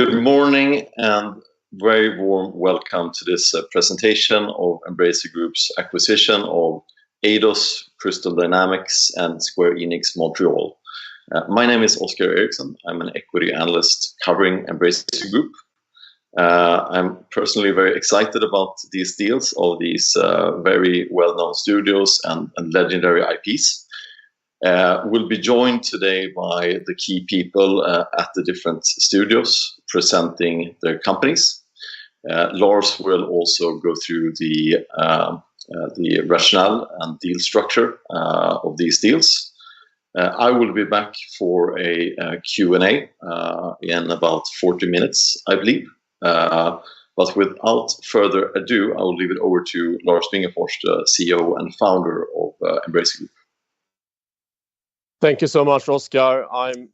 Good morning and very warm welcome to this presentation of Embracer Group's acquisition of Eidos, Crystal Dynamics and Square Enix Montreal. My name is Oscar Eriksson. I'm an equity analyst covering Embracer Group. I'm personally very excited about these deals of these very well-known studios and legendary IPs. We'll be joined today by the key people at the different studios presenting their companies. Lars will also go through the rationale and deal structure of these deals. I will be back for a Q&A in about 40 minutes, I believe. But without further ado, I will leave it over to Lars Wingefors, the CEO and founder of Embracer Group. Thank you so much, Oscar. I'm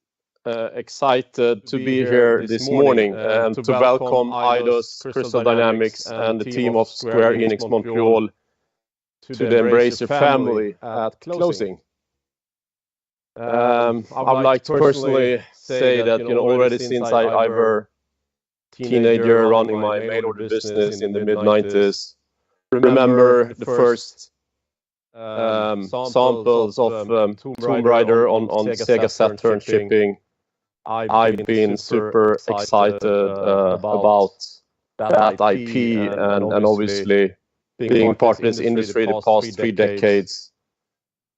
excited to be here this morning and to welcome Eidos, Crystal Dynamics and the team of Square Enix Montreal to the Embracer family at closing. I would like to personally say that already since I were a teenager running my mail order business in the mid-90s, remember the first samples of Tomb Raider on Sega Saturn shipping. I've been super excited about that IP and obviously being part of this industry the past 3 decades.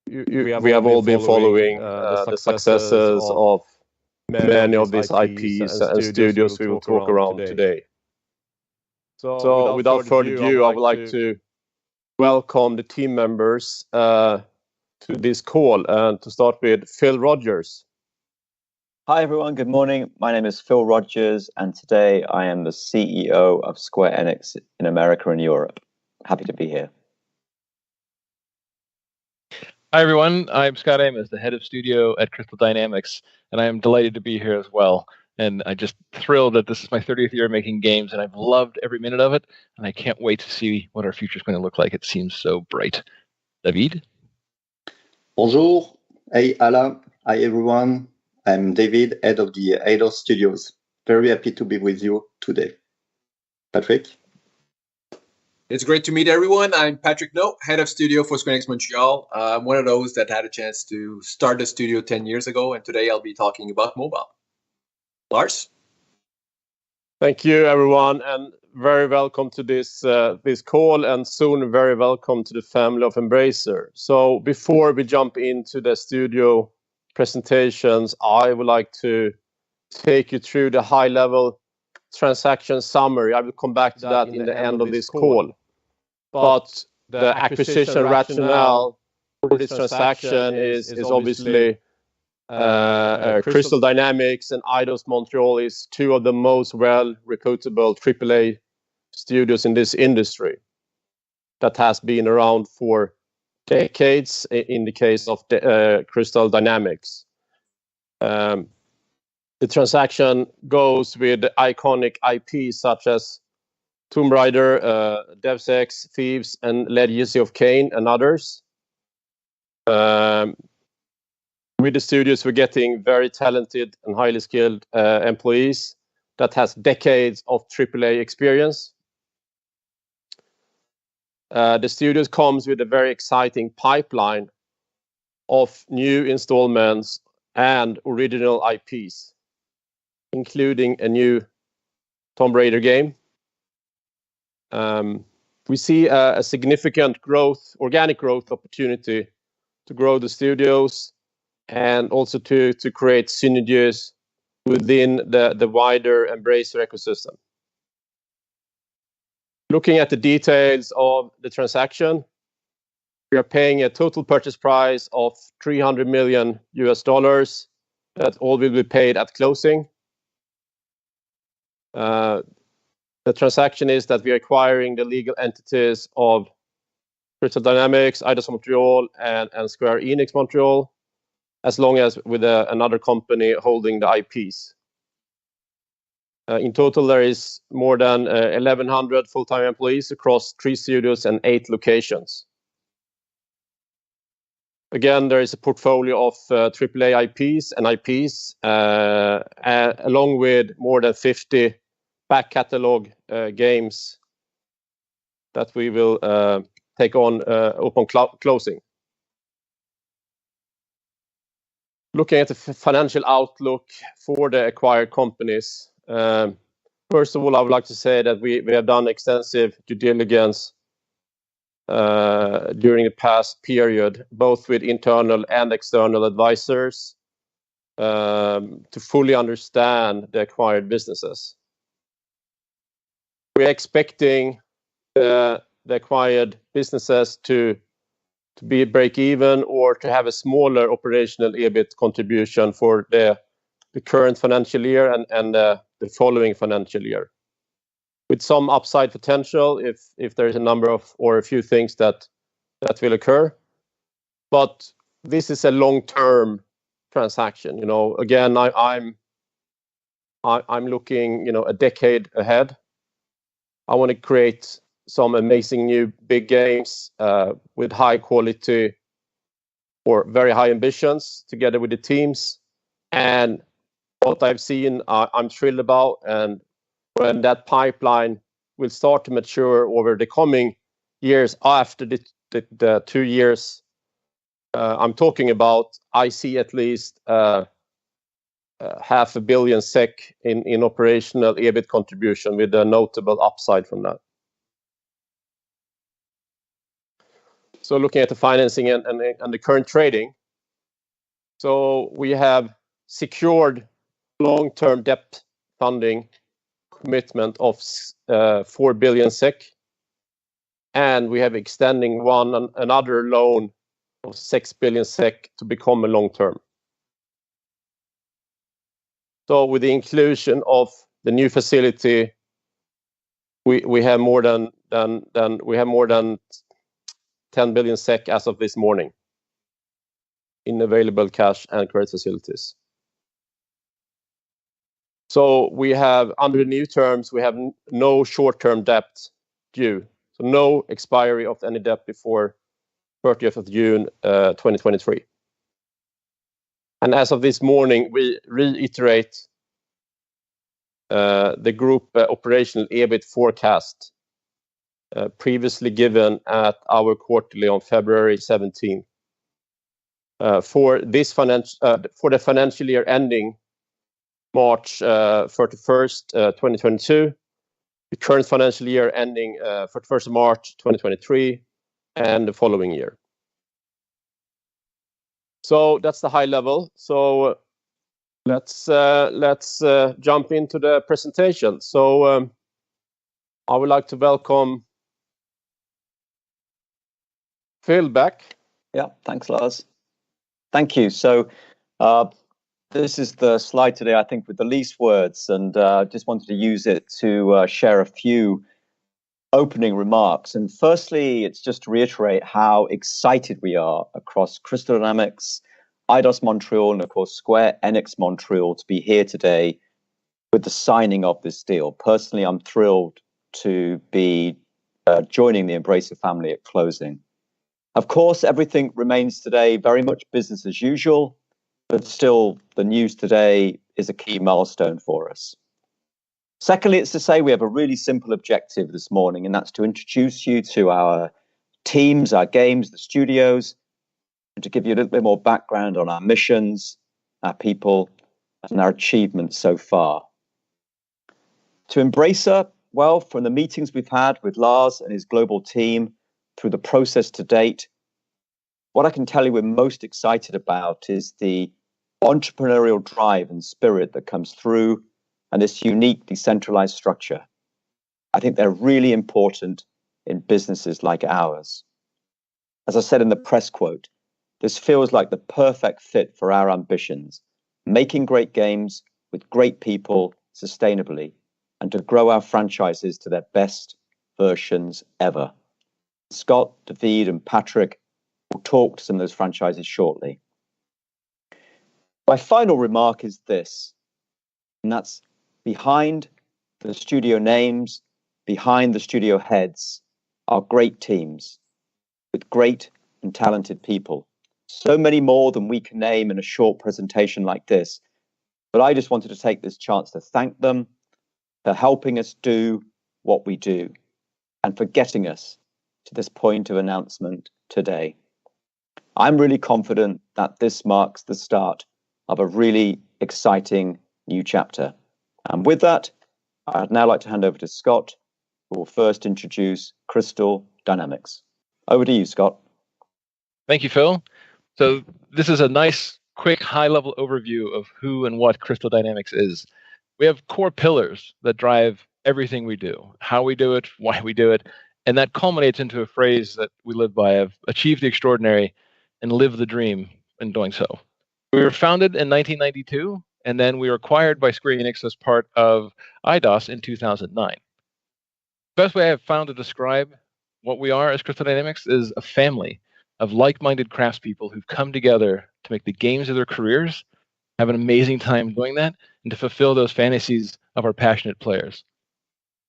We have all been following the successes of many of these IPs and studios we will talk around today. So without further ado, I would like to welcome the team members to this call, and to start with Phil Rogers. Hi everyone, good morning. My name is Phil Rogers and today I am the CEO of Square Enix in America and Europe. Happy to be here. Hi everyone, I'm Scott Amos, the head of studio at Crystal Dynamics, and I am delighted to be here as well. And I'm just thrilled that this is my 30th year making games, and I've loved every minute of it. And I can't wait to see what our future is going to look like. It seems so bright. David? Bonjour. Hey, Alain. Hi, everyone. I'm David, head of the Eidos Studios. Very happy to be with you today. Patrick? It's great to meet everyone. I'm Patrick Naud, head of studio for Square Enix Montreal. I'm one of those that had a chance to start the studio 10 years ago, and today I'll be talking about mobile. Lars? Thank you, everyone, and very welcome to this call, and soon very welcome to the family of Embracer. So before we jump into the studio presentations, I would like to take you through the high-level transaction summary. I will come back to that in the end of this call. But the acquisition rationale for this transaction is obviously Crystal Dynamics and Eidos Montreal is 2 of the most well-reputable AAA studios in this industry that has been around for decades in the case of Crystal Dynamics. The transaction goes with iconic IPs such as Tomb Raider, Deus Ex, Thieves, and Legacy of Kain, and others. With the studios, we're getting very talented and highly skilled employees that has decades of AAA experience. The studios comes with a very exciting pipeline of new installments and original IPs, including a new Tomb Raider game. We see a significant organic growth opportunity to grow the studios and also to create synergies within the wider Embracer ecosystem. Looking at the details of the transaction, we are paying a total purchase price of $300 million that all will be paid at closing. The transaction is that we are acquiring the legal entities of Crystal Dynamics, Eidos Montreal, and Square Enix Montreal, as long as with another company holding the IPs. In total, there is more than 1,100 full-time employees across 3 studios and 8 locations. Again, there is a portfolio of AAA IPs and IPs, along with more than 50 back catalog games that we will take on upon closing. Looking at the financial outlook for the acquired companies, first of all, I would like to say that we have done extensive due diligence during the past period, both with internal and external advisors, to fully understand the acquired businesses. We're expecting the acquired businesses to be break even or to have a smaller operational EBIT contribution for the current financial year and the following financial year, with some upside potential if there is a number of or a few things that will occur. But this is a long-term transaction. You know, again, I'm looking, you know, a decade ahead. I want to create some amazing new big games with high quality or very high ambitions together with the teams. And what I've seen, I'm thrilled about. And when that pipeline will start to mature over the coming years after the 2 years I'm talking about, I see at least 500 million SEK in operational EBIT contribution with a notable upside from that. So looking at the financing and the current trading, so we have secured long-term debt funding commitment of 4 billion SEK, and we have extending another loan of 6 billion SEK to become a long-term. So with the inclusion of the new facility, we have more than 10 billion SEK as of this morning in available cash and credit facilities. So we have, under the new terms, we have no short-term debt due. So no expiry of any debt before 30th of June 2023. And as of this morning, we reiterate the group operational EBIT forecast previously given at our quarterly on February 17th. For the financial year ending March 31st, 2022, the current financial year ending 31st of March 2023, and the following year. So that's the high level. So let's jump into the presentation. So I would like to welcome Phil back. Yeah, thanks, Lars. Thank you. So this is the slide today, I think, with the least words, and just wanted to use it to share a few opening remarks. And firstly, it's just to reiterate how excited we are across Crystal Dynamics, Eidos Montreal, and of course Square Enix Montreal to be here today with the signing of this deal. Personally, I'm thrilled to be joining the Embracer family at closing. Of course, everything remains today very much business as usual, but still the news today is a key milestone for us. Secondly, it's to say we have a really simple objective this morning, and that's to introduce you to our teams, our games, the studios, and to give you a little bit more background on our missions, our people, and our achievements so far. To Embracer, well, from the meetings we've had with Lars and his global team through the process to date, what I can tell you we're most excited about is the entrepreneurial drive and spirit that comes through and this unique decentralized structure. I think they're really important in businesses like ours. As I said in the press quote, this feels like the perfect fit for our ambitions, making great games with great people sustainably and to grow our franchises to their best versions ever. Scott, David, and Patrick will talk to some of those franchises shortly. My final remark is this, and that's behind the studio names, behind the studio heads, are great teams with great and talented people. So many more than we can name in a short presentation like this. But I just wanted to take this chance to thank them for helping us do what we do and for getting us to this point of announcement today. I'm really confident that this marks the start of a really exciting new chapter. And with that, I'd now like to hand over to Scott, who will first introduce Crystal Dynamics. Over to you, Scott. Thank you, Phil. So this is a nice, quick, high-level overview of who and what Crystal Dynamics is. We have core pillars that drive everything we do, how we do it, why we do it, and that culminates into a phrase that we live by of achieve the extraordinary and live the dream in doing so. We were founded in 1992, and then we were acquired by Square Enix as part of Eidos in 2009. The best way I have found to describe what we are as Crystal Dynamics is a family of like-minded craftspeople who've come together to make the games of their careers, have an amazing time doing that, and to fulfill those fantasies of our passionate players.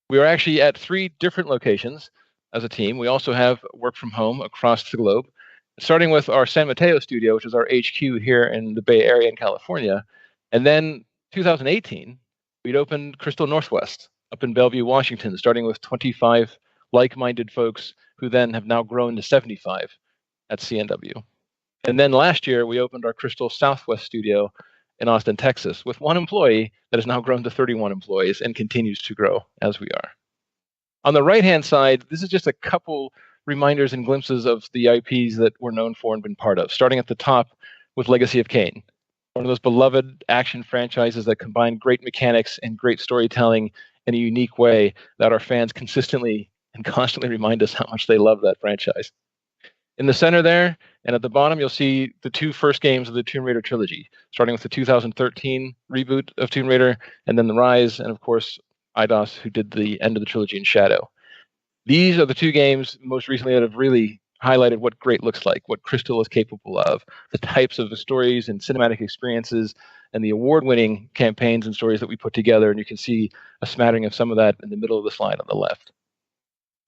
We are actually at 3 different locations as a team. We also have work from home across the globe, starting with our San Mateo studio, which is our HQ here in the Bay Area in California. And then 2018, we'd opened Crystal Northwest up in Bellevue, Washington, starting with 25 like-minded folks who then have now grown to 75 at CNW. And then last year, we opened our Crystal Southwest studio in Austin, Texas, with 1 employee that has now grown to 31 employees and continues to grow as we are. On the right-hand side, this is just a couple reminders and glimpses of the IPs that we're known for and been part of, starting at the top with Legacy of Kain, one of those beloved action franchises that combine great mechanics and great storytelling in a unique way that our fans consistently and constantly remind us how much they love that franchise. In the center there, and at the bottom, you'll see the 2 first games of the Tomb Raider trilogy, starting with the 2013 reboot of Tomb Raider, and then the Rise, and of course, Eidos, who did the end of the trilogy in Shadow. These are the 2 games most recently that have really highlighted what great looks like, what Crystal is capable of, the types of stories and cinematic experiences, and the award-winning campaigns and stories that we put together, and you can see a smattering of some of that in the middle of the slide on the left.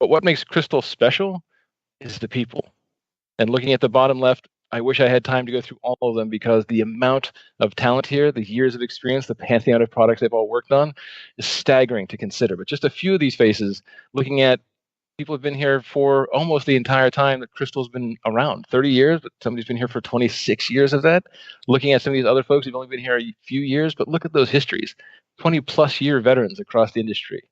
But what makes Crystal special is the people. And looking at the bottom left, I wish I had time to go through all of them because the amount of talent here, the years of experience, the pantheon of products they've all worked on is staggering to consider. But just a few of these faces, looking at people who've been here for almost the entire time that Crystal's been around, 30 years, but somebody's been here for 26 years of that. Looking at some of these other folks who've only been here a few years, but look at those histories, 20-plus year veterans across the industry.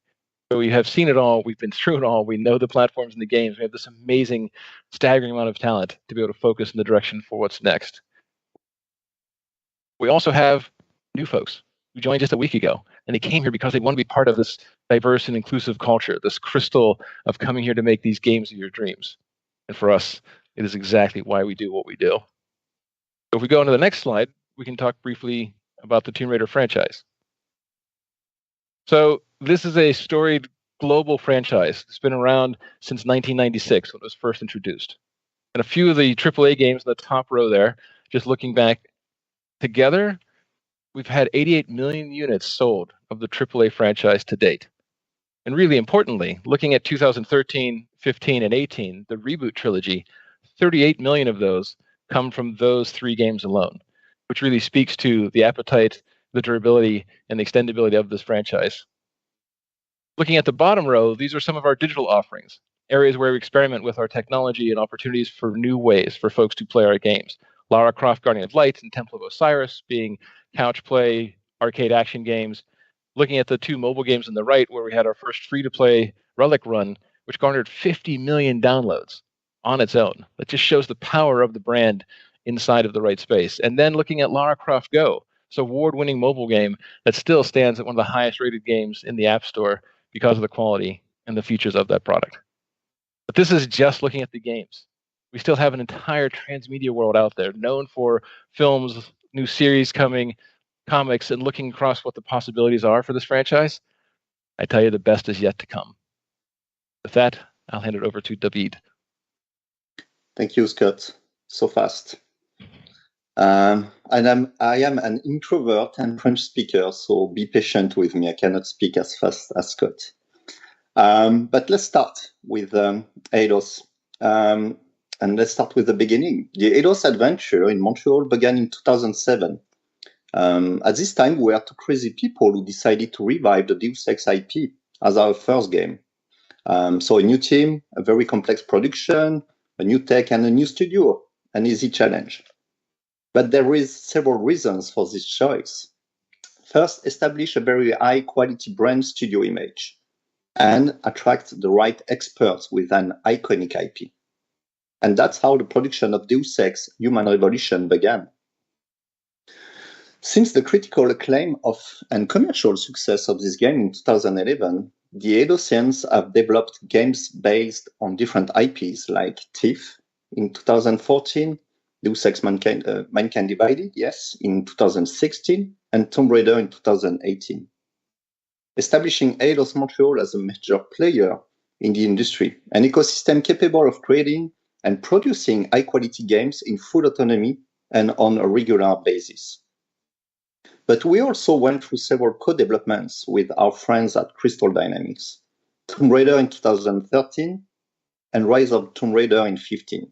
So we have seen it all. We've been through it all. We know the platforms and the games. We have this amazing, staggering amount of talent to be able to focus in the direction for what's next. We also have new folks who joined just a week ago, and they came here because they want to be part of this diverse and inclusive culture, this crystal of coming here to make these games of your dreams. And for us, it is exactly why we do what we do. So if we go on to the next slide, we can talk briefly about the Tomb Raider franchise. So this is a storied global franchise. It's been around since 1996 when it was first introduced. And a few of the AAA games in the top row there, just looking back together, we've had 88 million units sold of the AAA franchise to date. And really importantly, looking at 2013, 15, and 18, the reboot trilogy, 38 million of those come from those 3 games alone, which really speaks to the appetite, the durability, and the extendability of this franchise. Looking at the bottom row, these are some of our digital offerings, areas where we experiment with our technology and opportunities for new ways for folks to play our games. Lara Croft Guardian of Light and Temple of Osiris being couch play, arcade action games. Looking at the 2 mobile games on the right, where we had our first free-to-play Relic Run, which garnered 50 million downloads on its own. That just shows the power of the brand inside of the right space. And then looking at Lara Croft Go, it's an award-winning mobile game that still stands at one of the highest-rated games in the App Store because of the quality and the features of that product. But this is just looking at the games. We still have an entire transmedia world out there known for films, new series coming, comics, and looking across what the possibilities are for this franchise. I tell you, the best is yet to come. With that, I'll hand it over to David. Thank you, Scott. So fast. And I am an introvert and French speaker, so be patient with me. I cannot speak as fast as Scott. But let's start with Eidos. And let's start with the beginning. The Eidos adventure in Montreal began in 2007. At this time, we were two crazy people who decided to revive the Deus Ex IP as our first game. So a new team, a very complex production, a new tech, and a new studio, an easy challenge. But there is several reasons for this choice. First, establish a very high-quality brand studio image and attract the right experts with an iconic IP. And that's how the production of Deus Ex Human Revolution began. Since the critical acclaim and commercial success of this game in 2011, the Eidosians have developed games based on different IPs like Thief in 2014, Deus Ex Mankind Divided, yes, in 2016, and Tomb Raider in 2018. Establishing Eidos Montreal as a major player in the industry, an ecosystem capable of creating and producing high-quality games in full autonomy and on a regular basis. But we also went through several co-developments with our friends at Crystal Dynamics, Tomb Raider in 2013 and Rise of Tomb Raider in 2015.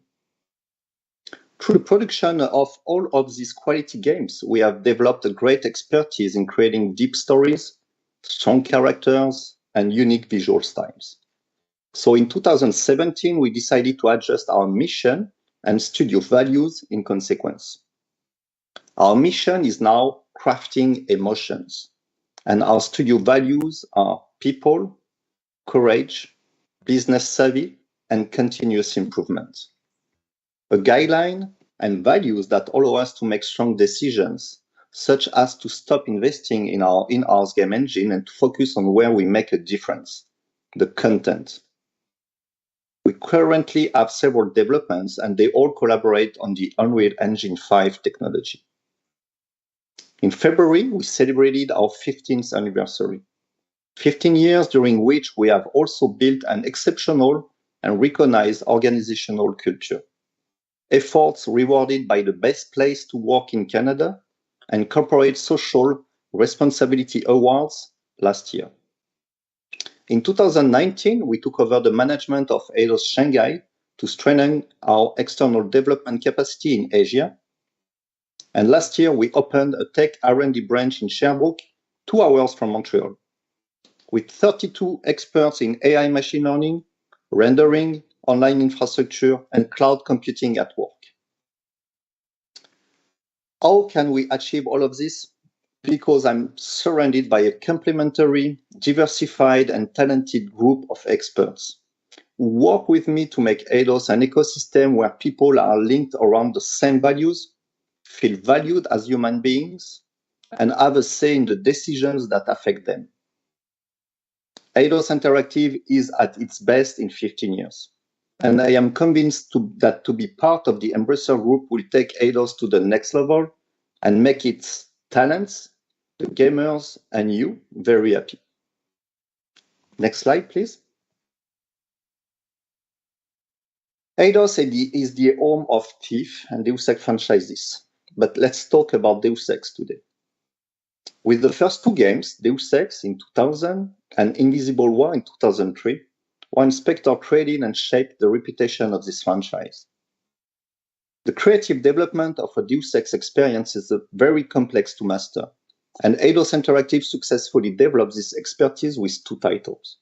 Through the production of all of these quality games, we have developed a great expertise in creating deep stories, strong characters, and unique visual styles. So in 2017, we decided to adjust our mission and studio values in consequence. Our mission is now crafting emotions, and our studio values are people, courage, business savvy, and continuous improvement. A guideline and values that allow us to make strong decisions, such as to stop investing in our in-house game engine and to focus on where we make a difference, the content. We currently have several developments, and they all collaborate on the Unreal Engine 5 technology. In February, we celebrated our 15th anniversary. 15 years during which we have also built an exceptional and recognized organizational culture. Efforts rewarded by the Best Place to Work in Canada and Corporate Social Responsibility Awards last year. In 2019, we took over the management of Eidos Shanghai to strengthen our external development capacity in Asia. And last year, we opened a tech R&D branch in Sherbrooke, 2 hours from Montreal, with 32 experts in AI machine learning, rendering, online infrastructure, and cloud computing at work. How can we achieve all of this? Because I'm surrounded by a complementary, diversified, and talented group of experts who work with me to make Eidos an ecosystem where people are linked around the same values, feel valued as human beings, and have a say in the decisions that affect them. Eidos Interactive is at its best in 15 years. And I am convinced that to be part of the Embracer Group will take Eidos to the next level and make its talents, the gamers, and you very happy. Next slide, please. Eidos is the home of Thief and Deus Ex franchises. But let's talk about Deus Ex today. With the first 2 games, Deus Ex in 2000 and Invisible War in 2003, Warren Spector created and shaped the reputation of this franchise. The creative development of a Deus Ex experience is very complex to master, and Eidos Interactive successfully developed this expertise with 2 titles.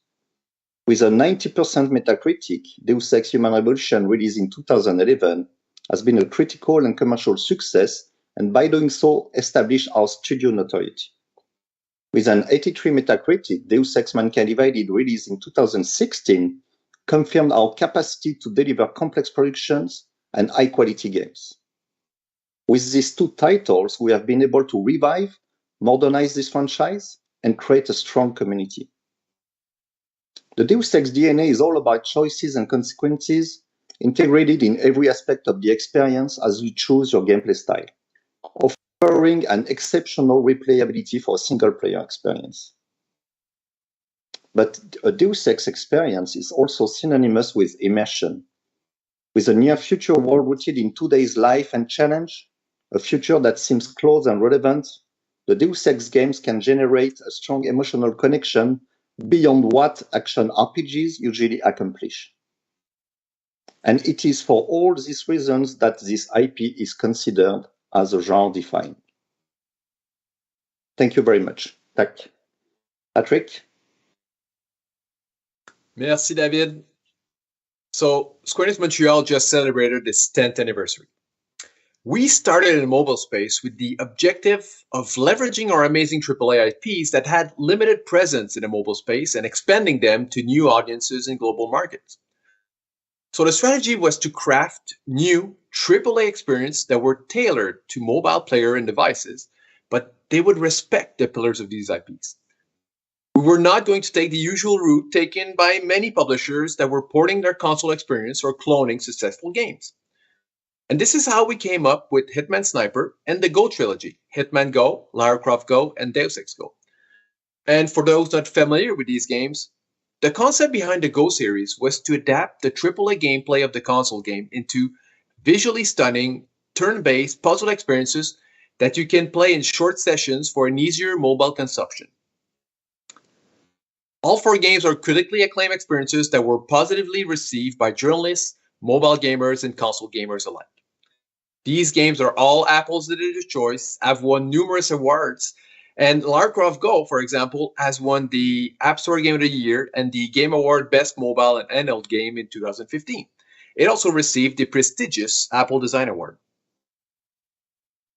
With a 90% Metacritic, Deus Ex Human Revolution, released in 2011, has been a critical and commercial success, and by doing so, established our studio notoriety. With an 83 Metacritic, Deus Ex Mankind Divided, released in 2016, confirmed our capacity to deliver complex productions and high-quality games. With these 2 titles, we have been able to revive, modernize this franchise, and create a strong community. The Deus Ex DNA is all about choices and consequences integrated in every aspect of the experience as you choose your gameplay style, offering an exceptional replayability for a single-player experience. But a Deus Ex experience is also synonymous with immersion. With a near-future world rooted in today's life and challenge, a future that seems close and relevant, the Deus Ex games can generate a strong emotional connection beyond what action RPGs usually accomplish. And it is for all these reasons that this IP is considered as a genre-defined. Thank you very much. Tack. Patrick? Merci, David. So, Square Enix Montreal just celebrated its 10th anniversary. We started in the mobile space with the objective of leveraging our amazing AAA IPs that had limited presence in the mobile space and expanding them to new audiences in global markets. So the strategy was to craft new AAA experiences that were tailored to mobile player and devices, but they would respect the pillars of these IPs. We were not going to take the usual route taken by many publishers that were porting their console experience or cloning successful games. And this is how we came up with Hitman Sniper and the Go trilogy, Hitman Go, Lara Croft Go, and Deus Ex Go. And for those not familiar with these games, the concept behind the Go series was to adapt the AAA gameplay of the console game into visually stunning, turn-based puzzle experiences that you can play in short sessions for an easier mobile consumption. All 4 games are critically acclaimed experiences that were positively received by journalists, mobile gamers, and console gamers alike. These games are all Apple's editor's choice, have won numerous awards, and Lara Croft Go, for example, has won the App Store Game of the Year and the Game Award Best Mobile and Handheld Game in 2015. It also received the prestigious Apple Design Award.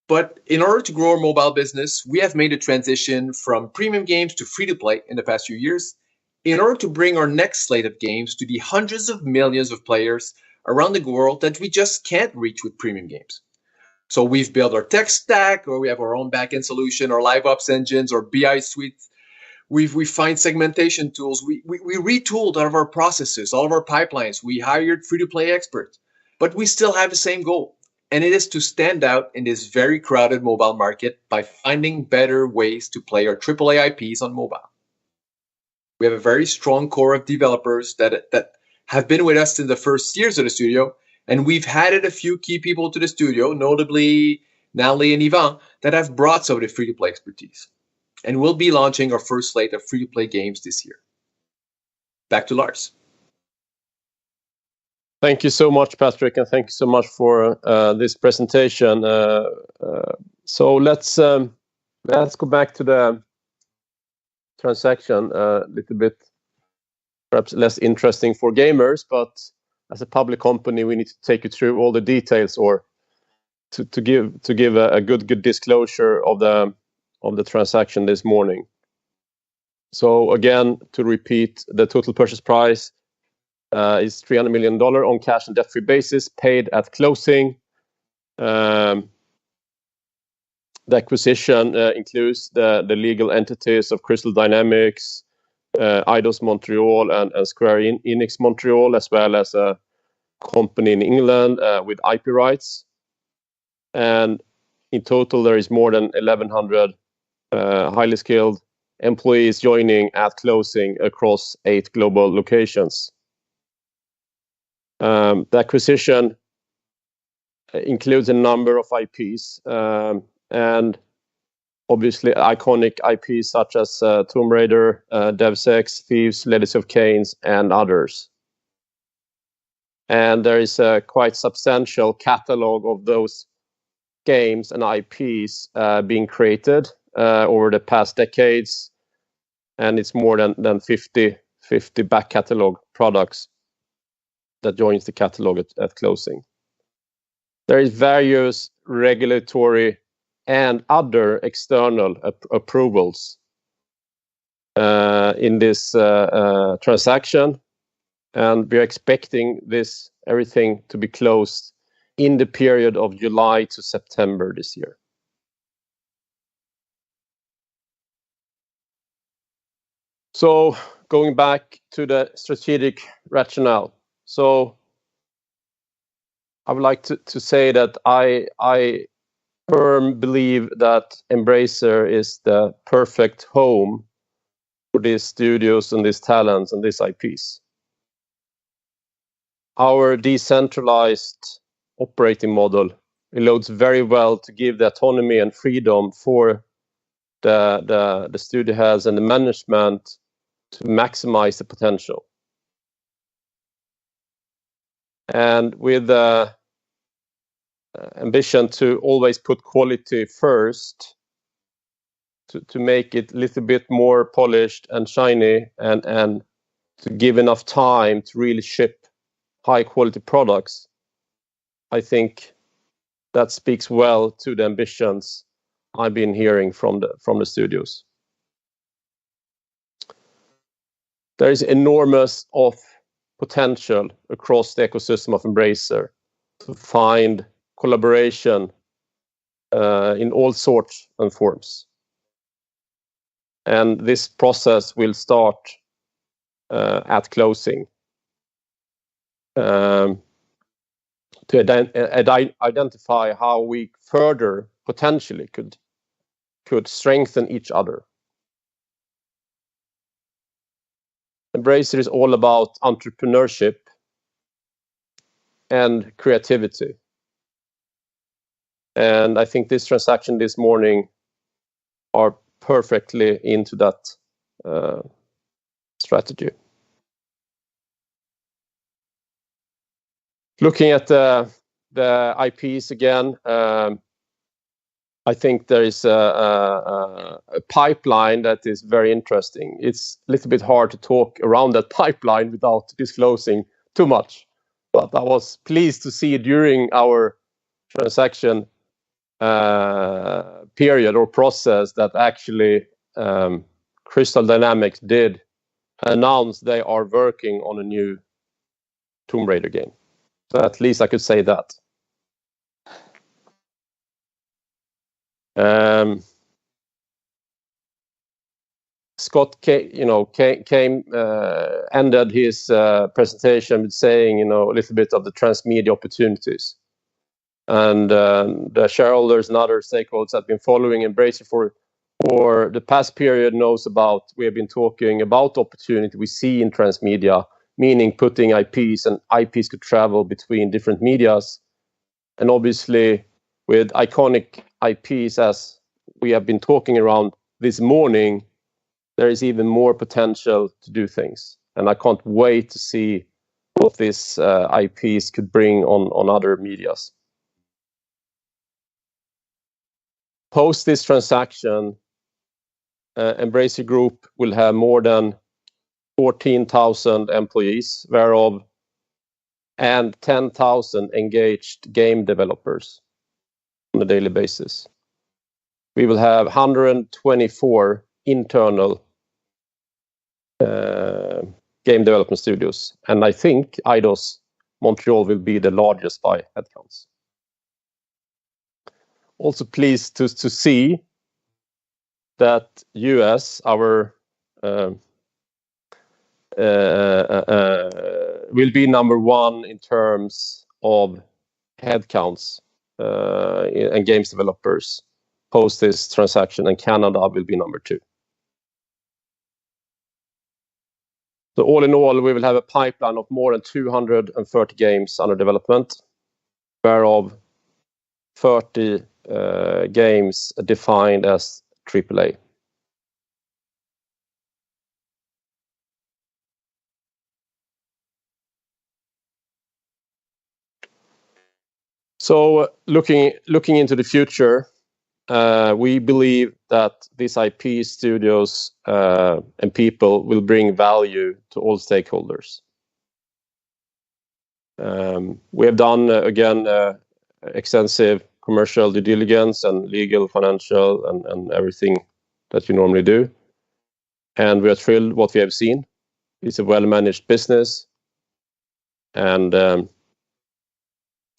But in order to grow our mobile business, we have made a transition from premium games to free-to-play in the past few years in order to bring our next slate of games to the hundreds of millions of players around the world that we just can't reach with premium games. So we've built our tech stack, or we have our own backend solution, or live ops engines, or BI suites. We've refined segmentation tools. We retooled all of our processes, all of our pipelines. We hired free-to-play experts. But we still have the same goal, and it is to stand out in this very crowded mobile market by finding better ways to play our AAA IPs on mobile. We have a very strong core of developers that have been with us in the first years of the studio, and we've added a few key people to the studio, notably Natalie and Ivan, that have brought some of the free-to-play expertise. And we'll be launching our first slate of free-to-play games this year. Back to Lars. Thank you so much, Patrick, and thank you so much for this presentation. So let's go back to the transaction a little bit, perhaps less interesting for gamers, but as a public company, we need to take you through all the details, or to give a good disclosure of the transaction this morning. So again, to repeat, the total purchase price is $300 million on cash and debt-free basis, paid at closing. The acquisition includes the legal entities of Crystal Dynamics, Eidos Montreal, and Square Enix Montreal, as well as a company in England with IP rights. And in total, there is more than 1,100 highly skilled employees joining at closing across 8 global locations. The acquisition includes a number of IPs, and obviously iconic IPs such as Tomb Raider, Deus Ex, Thieves, Legacy of Kain, and others. And there is a quite substantial catalog of those games and IPs being created over the past decades, and it's more than 50 back catalog products that joins the catalog at closing. There is various regulatory and other external approvals in this transaction, and we are expecting everything to be closed in the period of July to September this year. So going back to the strategic rationale. So I would like to say that I firmly believe that Embracer is the perfect home for these studios and these talents and these IPs. Our decentralized operating model allows very well to give the autonomy and freedom for the studio heads and the management to maximize the potential. and with the ambition to always put quality first, to make it a little bit more polished and shiny, and to give enough time to really ship high quality products. I think that speaks well to the ambitions I've been hearing from the studios. There is enormous of potential across the ecosystem of Embracer to find collaboration in all sorts and forms. And this process will start at closing to identify how we further potentially could strengthen each other. Embracer is all about entrepreneurship and creativity. And I think this transaction this morning are perfectly into that strategy. Looking at the IPs again, I think there is a pipeline that is very interesting. It's a little bit hard to talk around that pipeline without disclosing too much. But I was pleased to see during our transaction period or process that actually Crystal Dynamics did announce they are working on a new Tomb Raider game. So at least I could say that. Scott ended his presentation with saying, a little bit of the transmedia opportunities. And the shareholders and other stakeholders that have been following Embracer for the past period knows about, we have been talking about the opportunity we see in transmedia, meaning putting IPs, and IPs could travel between different medias. And obviously with iconic IPs, as we have been talking around this morning, there is even more potential to do things. And I can't wait to see what these IPs could bring on other medias. Post this transaction, Embracer Group will have more than 14,000 employees, whereof and 10,000 engaged game developers on a daily basis. We will have 124 internal game development studios, and I think Eidos Montreal will be the largest by headcounts. Also pleased to see that US, our will be number one in terms of headcounts and games developers post this transaction, and Canada will be number two. So all in all, we will have a pipeline of more than 230 games under development, whereof 30 games defined as AAA. So looking into the future, we believe that these IP studios and people will bring value to all stakeholders. We have done, again, extensive commercial due diligence and legal, financial, and everything that you normally do. And we are thrilled what we have seen. It's a well-managed business. And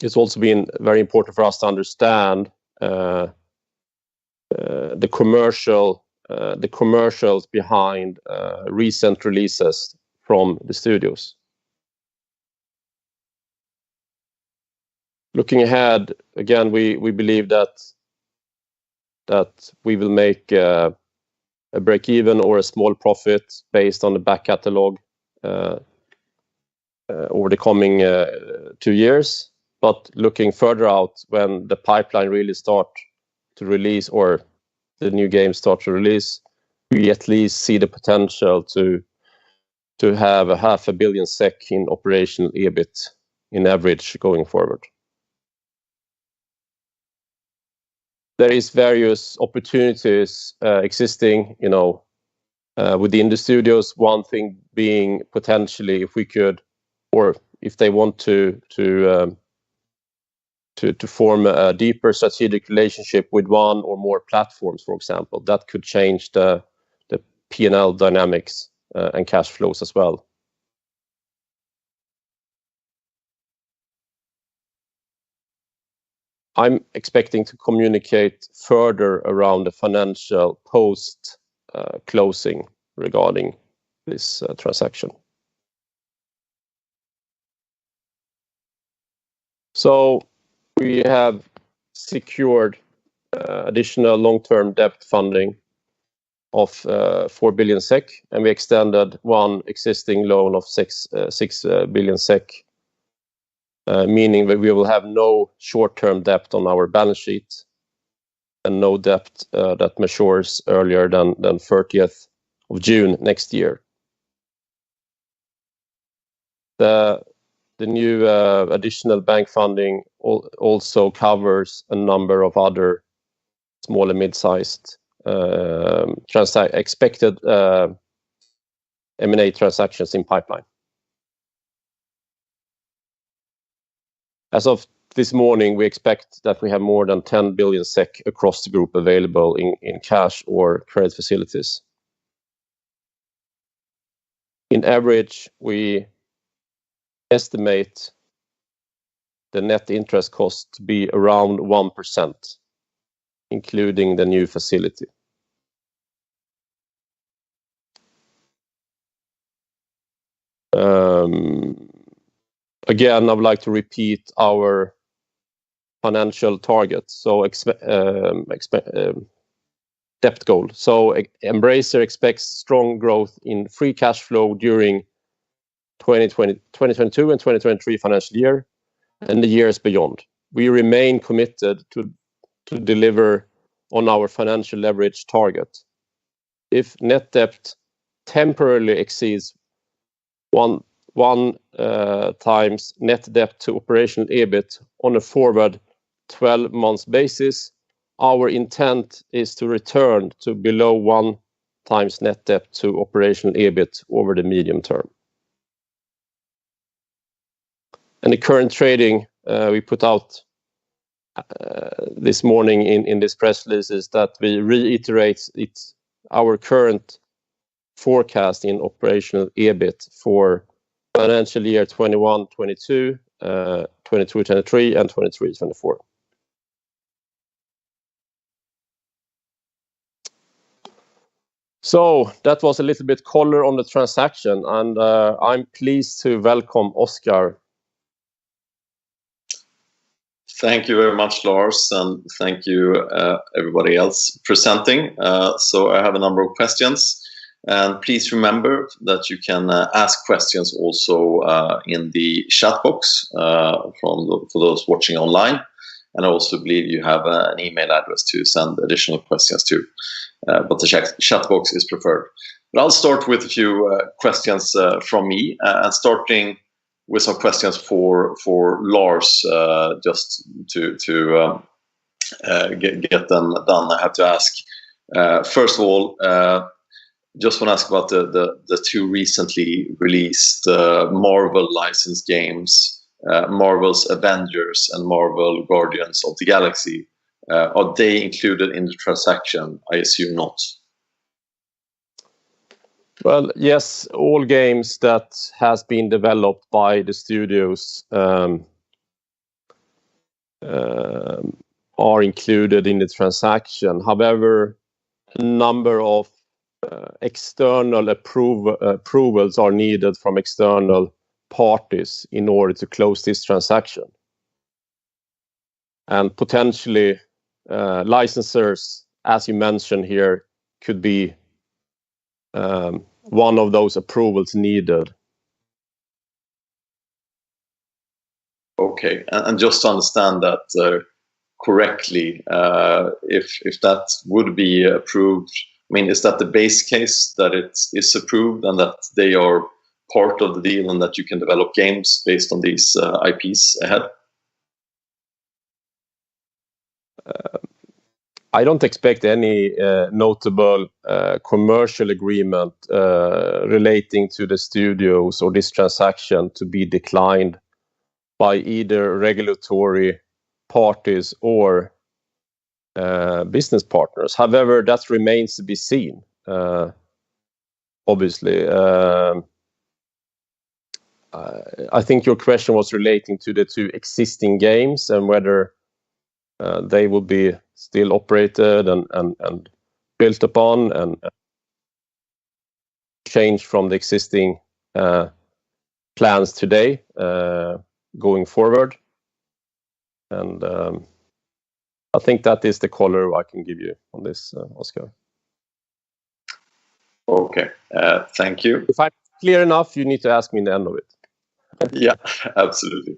it's also been very important for us to understand the commercials behind recent releases from the studios. Looking ahead, again, we believe that we will make a break-even or a small profit based on the back catalog over the coming 2 years. But looking further out, when the pipeline really start to release, or the new games start to release, we at least see the potential to have a 500 million SEK in operational EBIT in average going forward. There is various opportunities existing, within the studios. One thing being potentially if we could, or if they want to form a deeper strategic relationship with one or more platforms, for example, that could change the P&L dynamics and cash flows as well. I'm expecting to communicate further around the financial post closing regarding this transaction. So we have secured additional long-term debt funding of 4 billion SEK, and we extended one existing loan of 6 billion SEK, meaning that we will have no short-term debt on our balance sheet and no debt that matures earlier than 30th of June next year. The new additional bank funding also covers a number of other small and mid-sized expected M&A transactions in pipeline. As of this morning, we expect that we have more than 10 billion SEK across the group available in cash or credit facilities. In average, we estimate the net interest cost to be around 1%, including the new facility. Again, I would like to repeat our financial targets. So debt goal. So Embracer expects strong growth in free cash flow during 2022 and 2023 financial year and the years beyond. We remain committed to deliver on our financial leverage target. If net debt temporarily exceeds one times net debt to operational EBIT on a forward 12 months basis, our intent is to return to below 1 times net debt to operational EBIT over the medium term. And the current trading we put out this morning in this press release is that we reiterate our current forecast in operational EBIT for financial year 21-22, 22-23, and 23-24. So that was a little bit color on the transaction, and I'm pleased to welcome Oscar. Thank you very much, Lars, and thank you everybody else presenting. So I have a number of questions, and please remember that you can ask questions also in the chat box for those watching online, and I also believe you have an email address to send additional questions to, but the chat box is preferred. But I'll start with a few questions from me, and starting with some questions for Lars, just to get them done. I have to ask, first of all, just want to ask about the two recently released Marvel licensed games, Marvel's Avengers and Marvel Guardians of the Galaxy. Are they included in the transaction? I assume not. Well, yes, all games that has been developed by the studios are included in the transaction. However, a number of external approvals are needed from external parties in order to close this transaction. And potentially licensors, as you mentioned here, could be one of those approvals needed. Okay, and just to understand that correctly, if that would be approved, I mean, is that the base case that it is approved and that they are part of the deal and that you can develop games based on these IPs ahead? I don't expect any notable commercial agreement relating to the studios or this transaction to be declined by either regulatory parties or business partners. However, that remains to be seen. Obviously, I think your question was relating to the two existing games and whether they will be still operated and built upon and changed from the existing plans today going forward. And I think that is the color I can give you on this, Oscar. Okay, thank you. If I'm clear enough, you need to ask me in the end of it. Yeah, absolutely.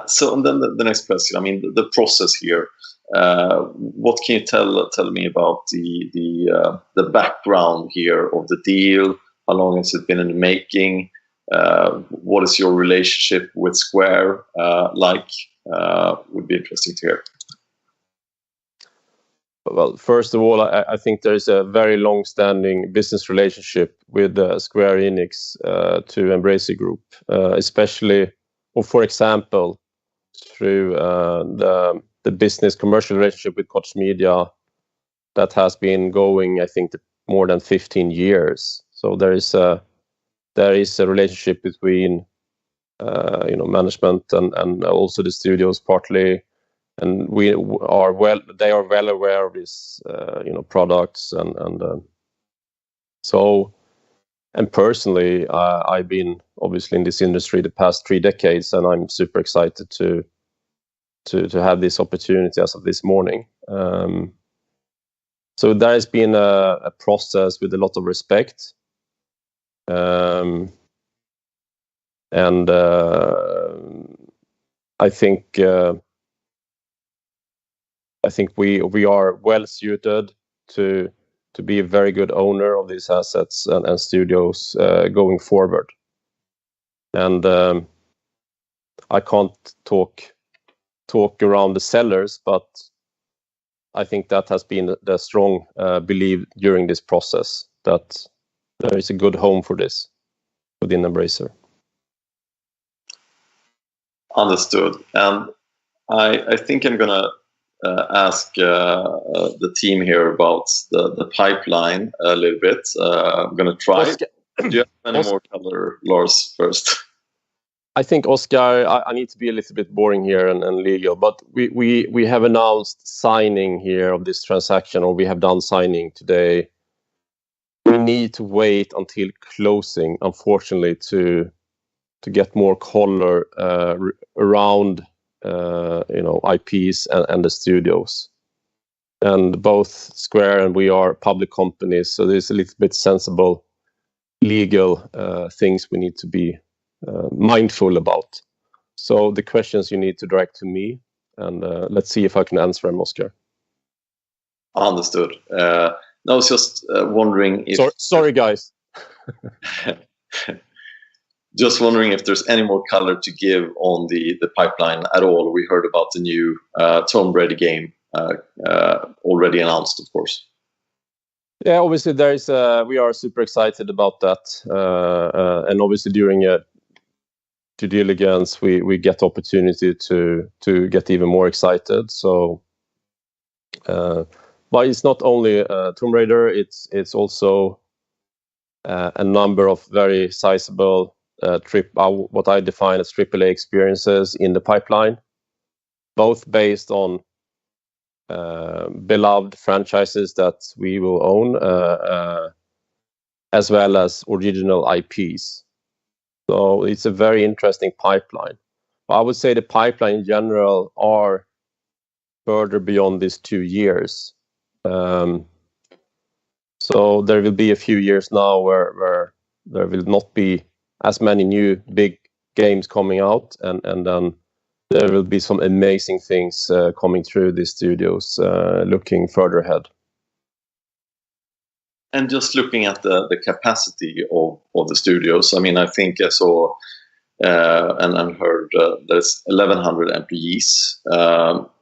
So, and then the next question. I mean, the process here. What can you tell me about the background here of the deal? How long has it been in the making? What is your relationship with Square like? Would be interesting to hear. Well, first of all, I think there is a very long-standing business relationship with Square Enix to Embracer Group, especially, or for example, through the business commercial relationship with Koch Media that has been going, I think, more than 15 years. So there is a relationship between management and also the studios partly. And they are well aware of these, products and personally, I've been obviously in this industry the past 3 decades, and I'm super excited to have this opportunity as of this morning. So there has been a process with a lot of respect, and I think we are well suited to be a very good owner of these assets and studios going forward. And I can't talk around the sellers, but I think that has been the strong belief during this process that there is a good home for this within Embracer. Understood. And I think I'm gonna ask the team here about the pipeline a little bit. I'm going to try. Oscar, do you have any more color, Lars, first? I think, Oscar, I need to be a little bit boring here and legal, but we have announced signing here of this transaction, or we have done signing today. We need to wait until closing, unfortunately, to get more color around IPs and the studios. And both Square and we are public companies, so there's a little bit sensible legal things we need to be mindful about. So the questions you need to direct to me, and let's see if I can answer them, Oscar. Understood. I was just wondering if... Sorry, guys. Just wondering if there's any more color to give on the pipeline at all. We heard about the new Tomb Raider game already announced, of course. Yeah, obviously there is. We are super excited about that, and obviously during due diligence, we get opportunity to get even more excited. So, but it's not only Tomb Raider. It's also a number of very sizable what I define as AAA experiences in the pipeline, both based on beloved franchises that we will own, as well as original IPs. So it's a very interesting pipeline. But I would say the pipeline in general are further beyond these 2 years. So there will be a few years now where there will not be as many new big games coming out, and then there will be some amazing things coming through these studios looking further ahead. And just looking at the capacity of the studios, I mean, I think I saw and heard there's 1,100 employees.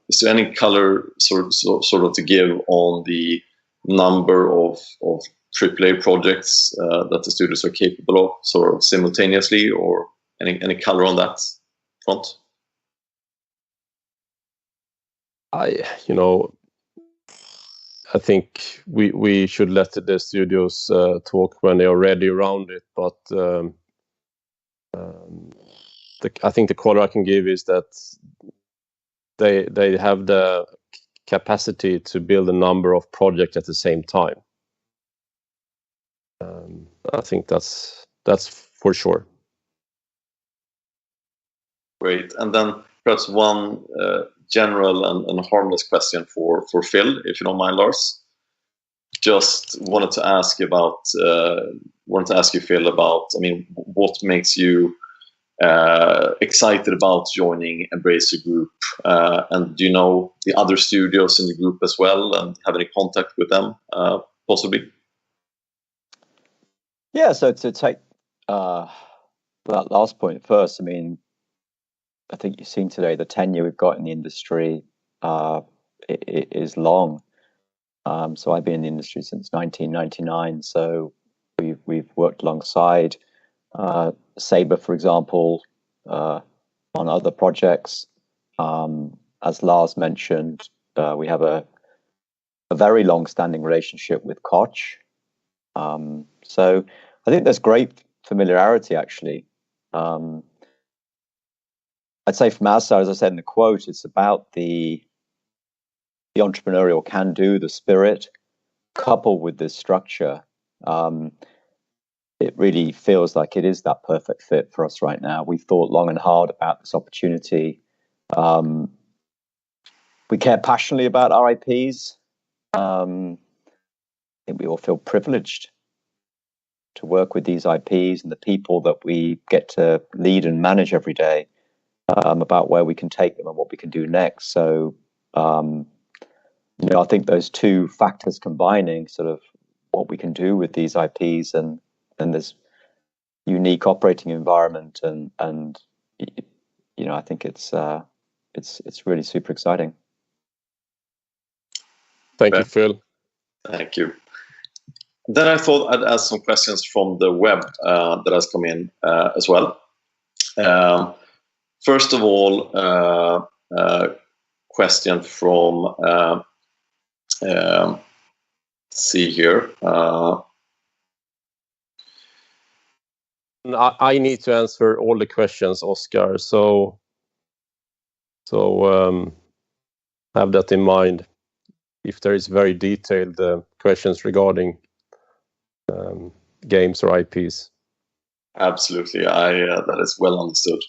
Is there any color sort of to give on the number of AAA projects that the studios are capable of, sort of simultaneously, or any color on that front? I think we should let the studios talk when they are ready around it. But I think the color I can give is that they have the capacity to build a number of projects at the same time. I think that's for sure. Great. And then perhaps one general and harmless question for Phil, if you don't mind, Lars. Just wanted to ask you, Phil, about, I mean, what makes you excited about joining Embracer Group? And do you know the other studios in the group as well, and have any contact with them, possibly? Yeah, so to take that last point first, I mean, I think you've seen today the tenure we've got in the industry it is long. So I've been in the industry since 1999. So we've worked alongside Saber, for example, on other projects. As Lars mentioned, we have a very long-standing relationship with Koch. So I think there's great familiarity, actually. I'd say from our side, as I said in the quote, it's about the entrepreneurial can-do, the spirit, coupled with this structure. It really feels like it is that perfect fit for us right now. We've thought long and hard about this opportunity. We care passionately about our IPs. I think we all feel privileged to work with these IPs and the people that we get to lead and manage every day, about where we can take them and what we can do next. So, I think those two factors combining sort of what we can do with these IPs and this unique operating environment and I think it's really super exciting. Thank you, Phil. Thank you. Then I thought I'd ask some questions from the web that has come in as well. First of all, question from let's see here. I need to answer all the questions, Oscar. So have that in mind. If there is very detailed questions regarding games or IPs. Absolutely, that is well understood.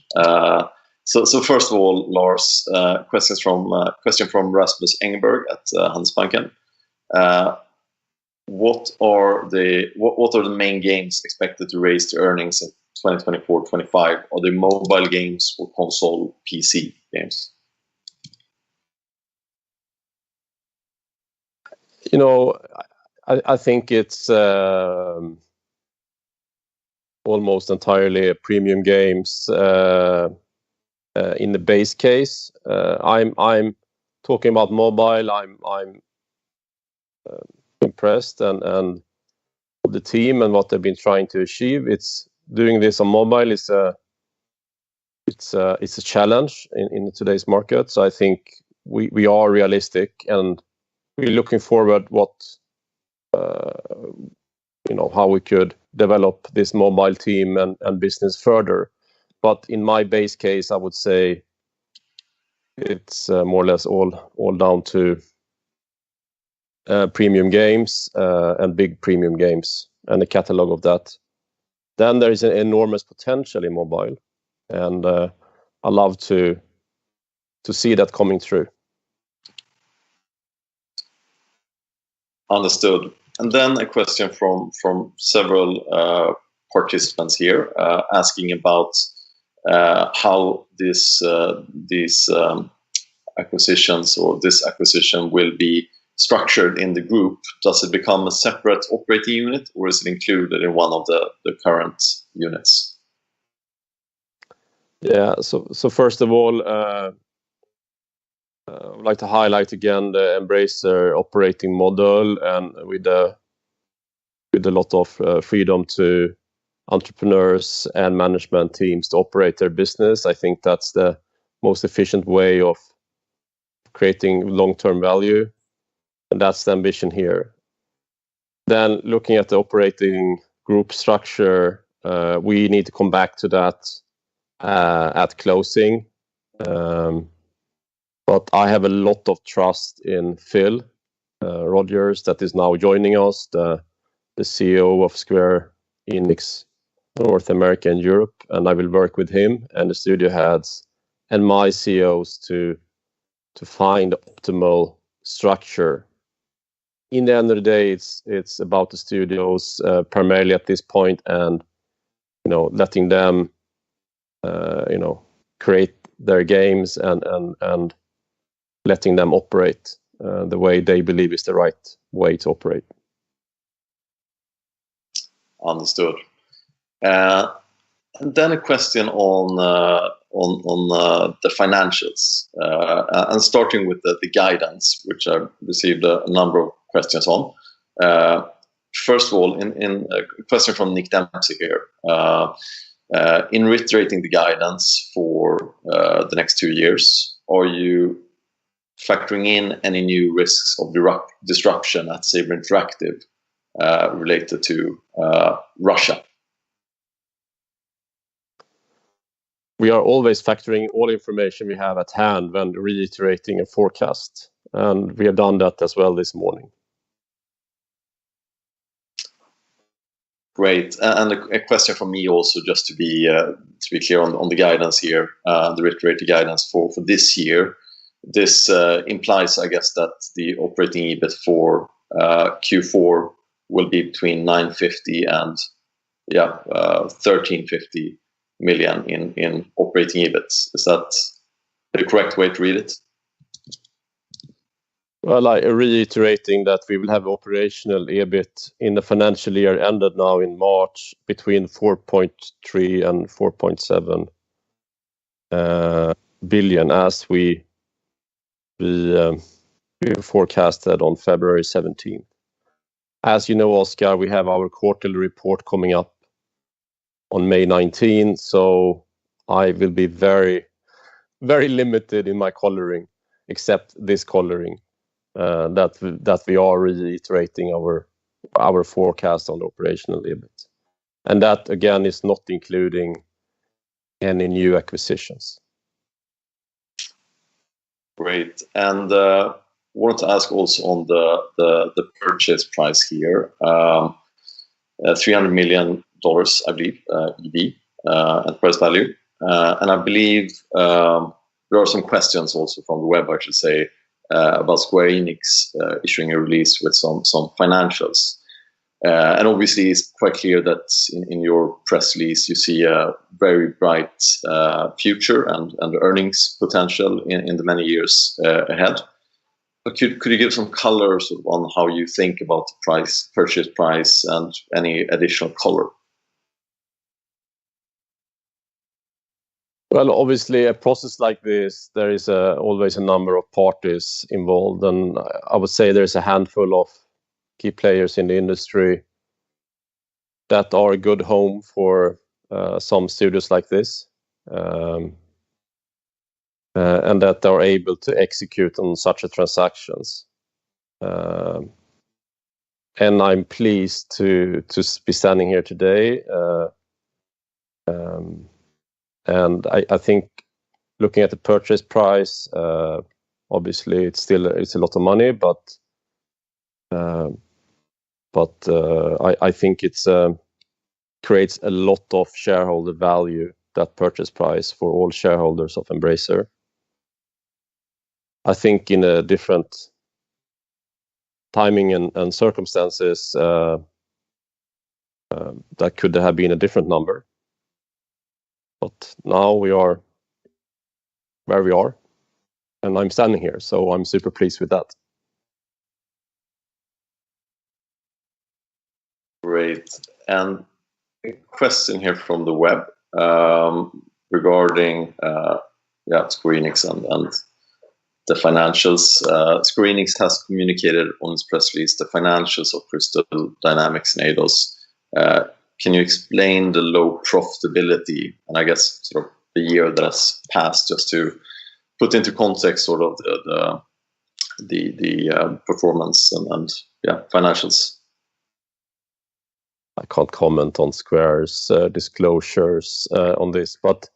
So first of all, Lars, question from Rasmus Engberg at Handelsbanken. What are the main games expected to raise the earnings in 2024-25? Are they mobile games or console PC games? I think it's almost entirely premium games in the base case. I'm talking about mobile. I'm impressed and the team and what they've been trying to achieve. It's doing this on mobile is it's a challenge in today's market. So I think we are realistic and we're looking forward how we could develop this mobile team and business further. But in my base case, I would say it's more or less all down to premium games and big premium games and a catalog of that. Then there is an enormous potential in mobile, and I love to see that coming through. Understood. And then a question from several participants here asking about how these acquisitions or this acquisition will be structured in the group, does it become a separate operating unit, or is it included in one of the current units? Yeah. So first of all, I would like to highlight again the Embracer operating model, and with a lot of freedom to entrepreneurs and management teams to operate their business. I think that's the most efficient way of creating long-term value, and that's the ambition here. Then looking at the operating group structure, we need to come back to that at closing. But I have a lot of trust in Phil Rogers, that is now joining us, the CEO of Square Enix North America and Europe, and I will work with him and the studio heads and my CEOs to find optimal structure. In the end of the day, it's about the studios primarily at this point, and letting them create their games and letting them operate the way they believe is the right way to operate. Understood. And then a question on the financials, and starting with the guidance, which I received a number of questions on. First of all, in a question from Nick Dempsey here, in reiterating the guidance for the next 2 years, are you factoring in any new risks of disruption at Saber Interactive related to Russia? We are always factoring all information we have at hand when reiterating a forecast, and we have done that as well this morning. Great. And a question from me also, just to be clear on the guidance here, the reiterated guidance for this year. This implies, I guess, that the operating EBIT for Q4 will be between 950 and 1350 million in operating EBIT. Is that the correct way to read it? Well, reiterating that we will have operational EBIT in the financial year ended now in March between 4.3 and 4.7 billion, as we forecasted on February 17th. As you know, Oscar, we have our quarterly report coming up on May 19, so I will be very, very limited in my coloring, except this coloring, that we are reiterating our forecast on the operational EBIT. And that, again, is not including any new acquisitions. Great. And wanted to ask also on the purchase price here, $300 million, I believe, EV, enterprise value. And I believe there are some questions also from the web, I should say, about Square Enix issuing a release with some financials. And obviously, it's quite clear that in your press release, you see a very bright future and earnings potential in the many years ahead. But could you give some color sort of on how you think about the purchase price, and any additional color? Well, obviously, a process like this, there is always a number of parties involved, and I would say there's a handful of key players in the industry that are a good home for some studios like this, and that are able to execute on such a transactions. And I'm pleased to be standing here today. And I think looking at the purchase price, obviously it's a lot of money, but I think it's creates a lot of shareholder value, that purchase price, for all shareholders of Embracer. I think in a different timing and circumstances, that could have been a different number. But now we are where we are, and I'm standing here, so I'm super pleased with that. Great. And a question here from the web regarding Square Enix and the financials. Square Enix has communicated on its press release the financials of Crystal Dynamics and Eidos. Can you explain the low profitability and I guess sort of the year that has passed, just to put into context sort of the performance and financials? I can't comment on Square's disclosures on this, but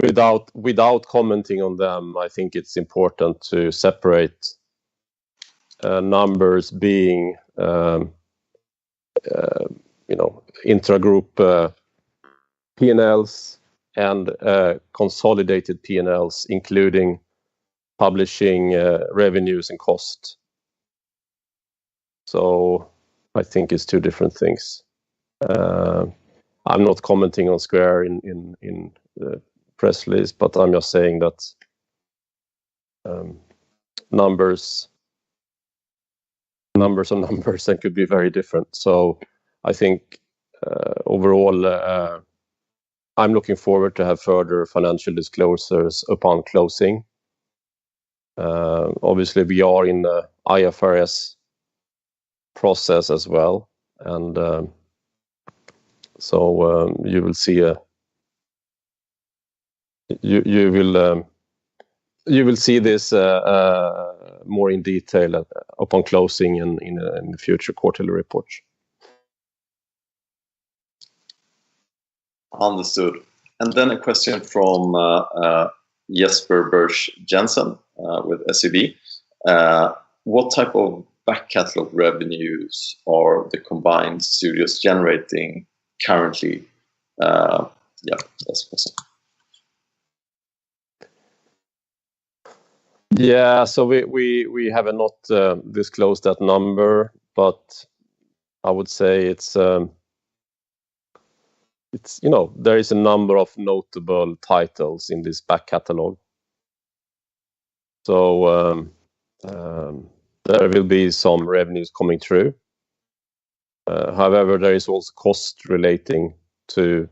without commenting on them, I think it's important to separate numbers being intra-group P&Ls and consolidated P&Ls, including publishing revenues and cost. So I think it's two different things. I'm not commenting on Square in the press release, but I'm just saying that numbers are numbers and could be very different. So I think overall, I'm looking forward to have further financial disclosures upon closing. Obviously, we are in the IFRS process as well, and so you will see you will see this more in detail upon closing in the future quarterly reports. Understood. And then a question from Jesper Bersch Jensen with SEB. What type of back catalog revenues are the combined studios generating currently? That's the question. Yeah, so we have not disclosed that number, but I would say it's there is a number of notable titles in this back catalog. So there will be some revenues coming through. However, there is also cost relating to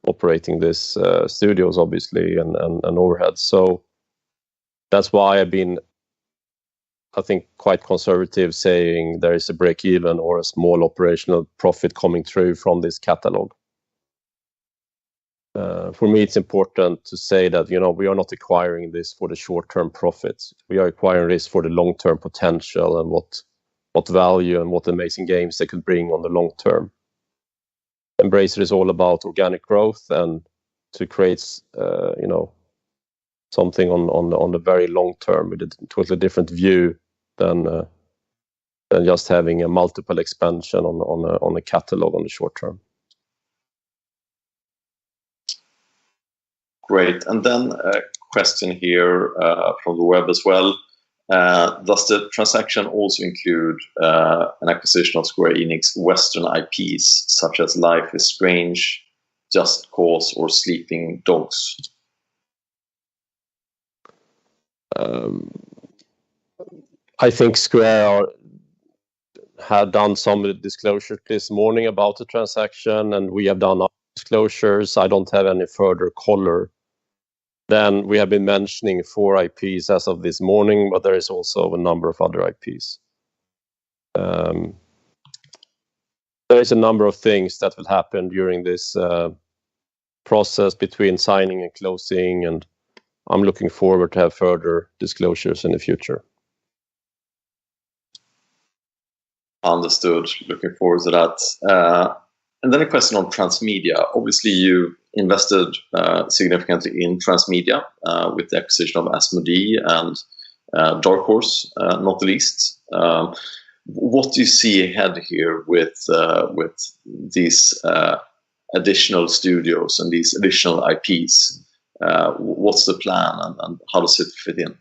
operating this studios, obviously, and overhead. So that's why I've been, I think, quite conservative, saying there is a break even or a small operational profit coming through from this catalog. For me, it's important to say that we are not acquiring this for the short-term profits. We are acquiring this for the long-term potential and what value and what amazing games they could bring on the long term. Embracer is all about organic growth and to create something on the very long term with a totally different view than just having a multiple expansion on a catalog on the short term. Great. And then a question here from the web as well. Does the transaction also include an acquisition of Square Enix Western IPs, such as Life is Strange, Just Cause, or Sleeping Dogs? I think Square had done some disclosure this morning about the transaction, and we have done our disclosures. I don't have any further color. Then we have been mentioning 4 IPs as of this morning, but there is also a number of other IPs. There is a number of things that will happen during this process between signing and closing, and I'm looking forward to have further disclosures in the future. Understood. Looking forward to that. And then a question on transmedia. Obviously, you invested significantly in transmedia with the acquisition of Asmodee and Dark Horse, not the least. What do you see ahead here with these additional studios and these additional IPs? What's the plan and how does it fit in?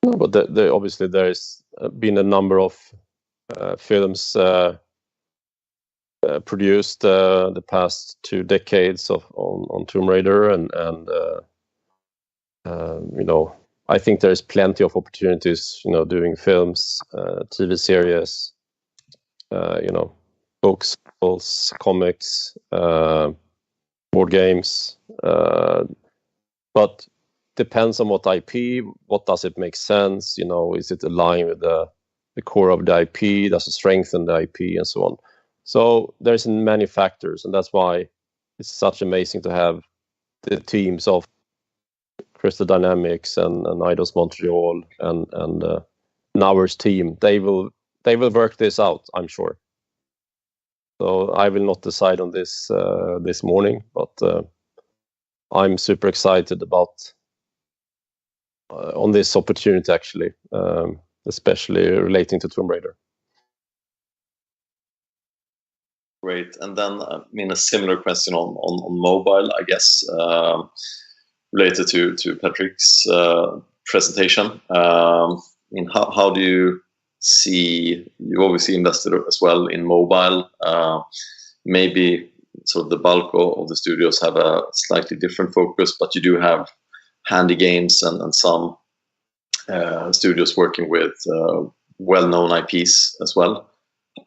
But obviously there's been a number of films produced the past 2 decades on Tomb Raider, and I think there's plenty of opportunities doing films, TV series, books, comics, board games, but depends on what IP, what does it make sense, is it aligned with the core of the IP, does it strengthen the IP, and so on. So there's many factors, and that's why it's such amazing to have the teams of Crystal Dynamics and Eidos Montreal and Naud's team. They will work this out, I'm sure. So I will not decide on this this morning, but I'm super excited about on this opportunity actually, especially relating to Tomb Raider. Great. And then, a similar question on mobile, I guess, related to Patrick's presentation. How do you see, you obviously invested as well in mobile, maybe sort of the bulk of the studios have a slightly different focus, but you do have handy games and some studios working with well-known IPs as well.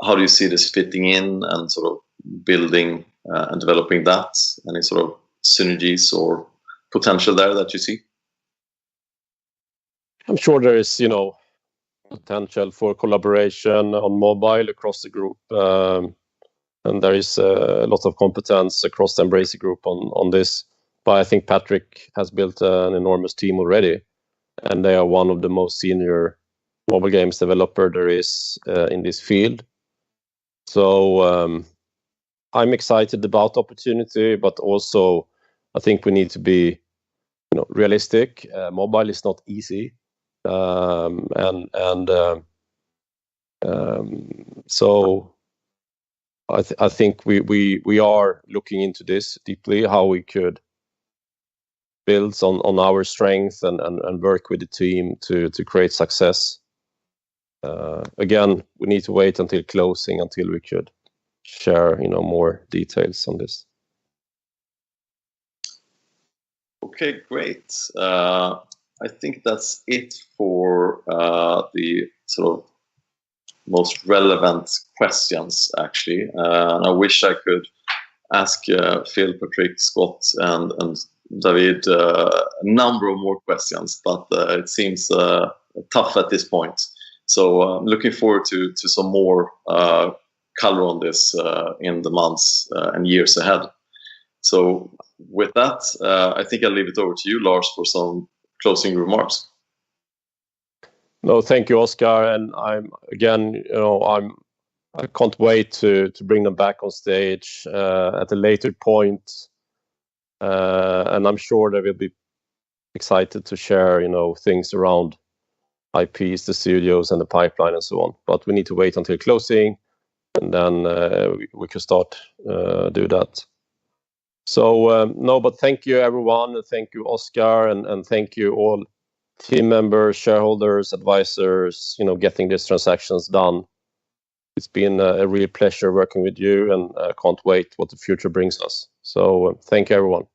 How do you see this fitting in and sort of building and developing that? Any sort of synergies or potential there that you see? I'm sure there is, potential for collaboration on mobile across the group. And there is a lot of competence across the Embracer group on this. But I think Patrick has built an enormous team already, and they are one of the most senior mobile games developer there is in this field. So I'm excited about the opportunity, but also I think we need to be, realistic. Mobile is not easy, so I think we are looking into this deeply, how we could build on our strength and work with the team to create success. Again, we need to wait until closing until we could share more details on this. Okay, great. I think that's it for the sort of most relevant questions, actually. I wish I could ask Phil, Patrick, Scott, and David a number of more questions, but it seems tough at this point. So I'm looking forward to some more color on this in the months and years ahead. So with that, I think I'll leave it over to you, Lars, for some closing remarks. No, thank you, Oscar. And I can't wait to bring them back on stage at a later point. And I'm sure they will be excited to share, things around IPs, the studios, and the pipeline, and so on. But we need to wait until closing, and then we can start do that. So but thank you, everyone, and thank you, Oscar, and thank you all team members, shareholders, advisors, getting these transactions done. It's been a real pleasure working with you, and I can't wait what the future brings us. So thank you, everyone.